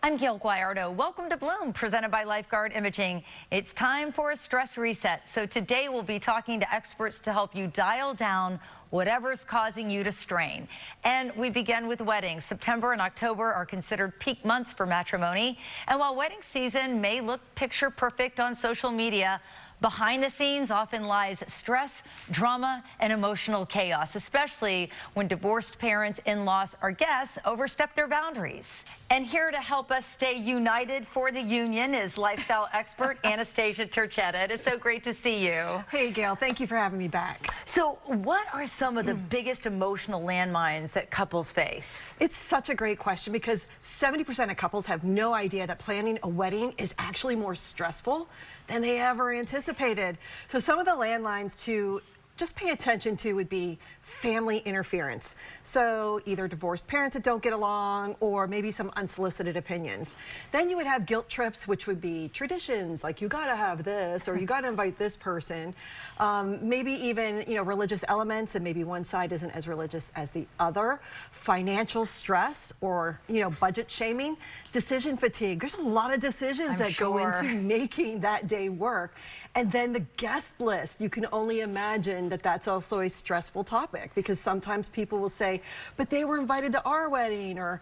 I'm Gail Guayardo. Welcome to Bloom, presented by Lifeguard Imaging. It's time for a stress reset. So today we'll be talking to experts to help you dial down whatever's causing you to strain. And we begin with weddings. September and October are considered peak months for matrimony. And while wedding season may look picture perfect on social media, behind the scenes often lies stress, drama, and emotional chaos, especially when divorced parents, in-laws, or guests overstep their boundaries. And here to help us stay united for the union is lifestyle expert Anastasia Turchetta. It is so great to see you. Hey, Gail, thank you for having me back. So what are some of the biggest emotional landmines that couples face? It's such a great question because 70% of couples have no idea that planning a wedding is actually more stressful than they ever anticipated. So some of the landmines to just pay attention to would be family interference. So either divorced parents that don't get along or maybe some unsolicited opinions. Then you would have guilt trips, which would be traditions like you gotta have this or you gotta invite this person. Maybe even, religious elements, and maybe one side isn't as religious as the other. Financial stress or, budget shaming. Decision fatigue. There's a lot of decisions that go into making that day work. And then the guest list. You can only imagine that that's also a stressful topic because sometimes people will say, but they were invited to our wedding, or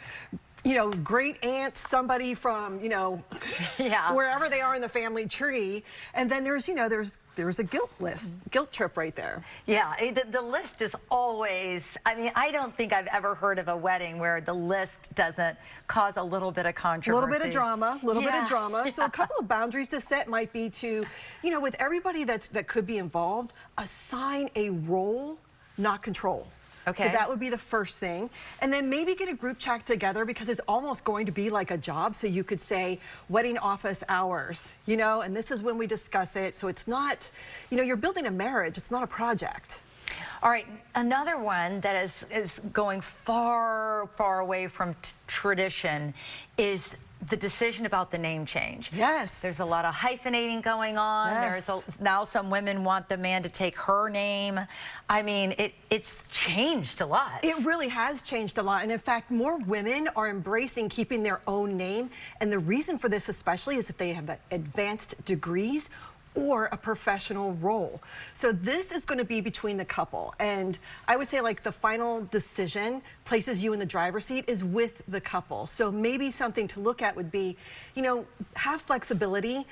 great aunt somebody from, wherever they are in the family tree. And then there's a guilt list, guilt trip right there. Yeah, the list is always, I don't think I've ever heard of a wedding where the list doesn't cause a little bit of controversy. A little bit of drama, So a couple of boundaries to set might be to, with everybody that could be involved, assign a role, not control. Okay. So that would be the first thing. And then maybe get a group chat together because it's almost going to be like a job. So you could say wedding office hours, and this is when we discuss it. So it's not, you're building a marriage. It's not a project. All right, another one that is going far, far away from tradition is the decision about the name change. Yes. There's a lot of hyphenating going on. Yes. Now some women want the man to take her name. It's changed a lot. It really has changed a lot. And in fact, more women are embracing keeping their own name. And the reason for this especially is if they have advanced degrees or a professional role. So this is going to be between the couple. And I would say the final decision places you in the driver's seat is with the couple. So maybe something to look at would be, have flexibility,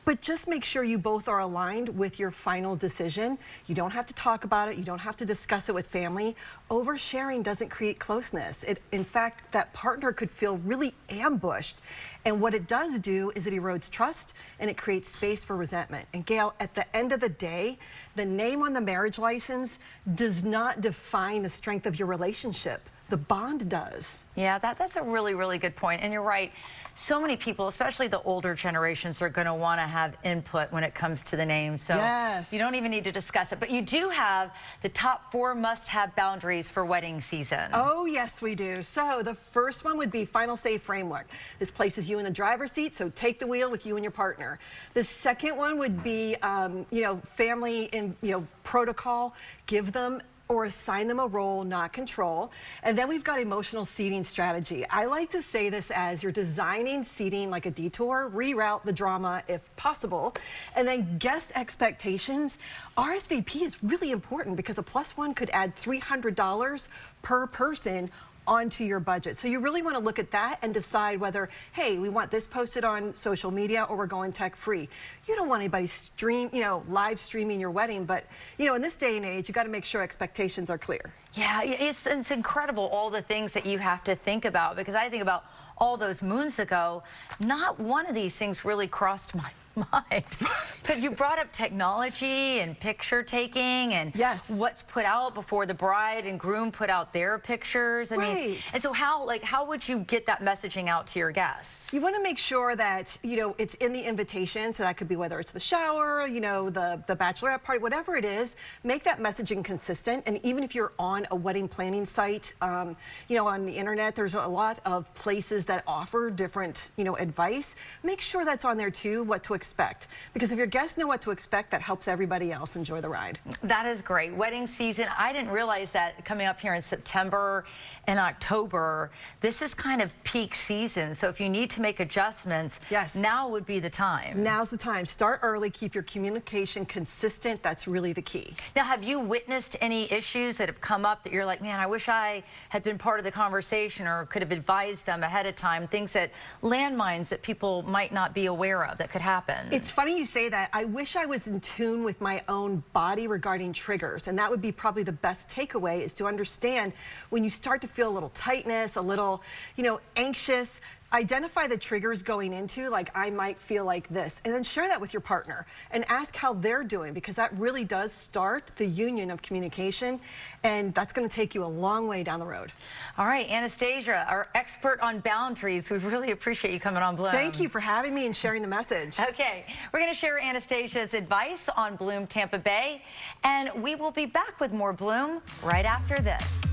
but just make sure you both are aligned with your final decision. You don't have to talk about it. You don't have to discuss it with family. Oversharing doesn't create closeness. In fact, that partner could feel really ambushed. And what it does do is it erodes trust and it creates space for resentment. And Gail, at the end of the day, the name on the marriage license does not define the strength of your relationship. The bond does. Yeah, that's a really, really good point. And you're right. So many people, especially the older generations, are going to want to have input when it comes to the name. So yes. You don't even need to discuss it. But you do have the top 4 must-have boundaries for wedding season. Oh, yes, we do. So the first one would be final say framework. This places you in the driver's seat, so take the wheel with you and your partner. The second one would be, family and, protocol. Give them or assign them a role, not control. And then we've got emotional seating strategy. I like to say this as you're designing seating like a detour, reroute the drama if possible. And then guest expectations. RSVP is really important because a +1 could add $300 per person onto your budget. So you really want to look at that and decide whether, hey, we want this posted on social media or we're going tech free. You don't want anybody live streaming your wedding, but in this day and age, you got to make sure expectations are clear. Yeah, it's incredible all the things that you have to think about, because I think about all those moons ago, not one of these things really crossed my mind. But you brought up technology and picture taking and yes. what's put out before the bride and groom put out their pictures. I mean, and so how would you get that messaging out to your guests? You want to make sure that, it's in the invitation. So that could be whether it's the shower, the bachelorette party, whatever it is, make that messaging consistent. And even if you're on a wedding planning site, on the internet, there's a lot of places that offer different, advice. Make sure that's on there too, what to expect expect. Because if your guests know what to expect, that helps everybody else enjoy the ride. That is great. Wedding season, I didn't realize that coming up here in September and October, this is kind of peak season. So if you need to make adjustments, yes, now would be the time. Now's the time. Start early, keep your communication consistent. That's really the key. Now, have you witnessed any issues that have come up that you're like, man, I wish I had been part of the conversation or could have advised them ahead of time, things that landmines that people might not be aware of that could happen? It's funny you say that. I wish I was in tune with my own body regarding triggers, and that would be probably the best takeaway, is to understand when you start to feel a little tightness, a little, anxious, identify the triggers going into, like, I might feel like this, and then share that with your partner and ask how they're doing, because that really does start the union of communication, and that's going to take you a long way down the road. All right, Anastasia, our expert on boundaries, we really appreciate you coming on Bloom. Thank you for having me and sharing the message. Okay, we're going to share Anastasia's advice on Bloom Tampa Bay, and we will be back with more Bloom right after this.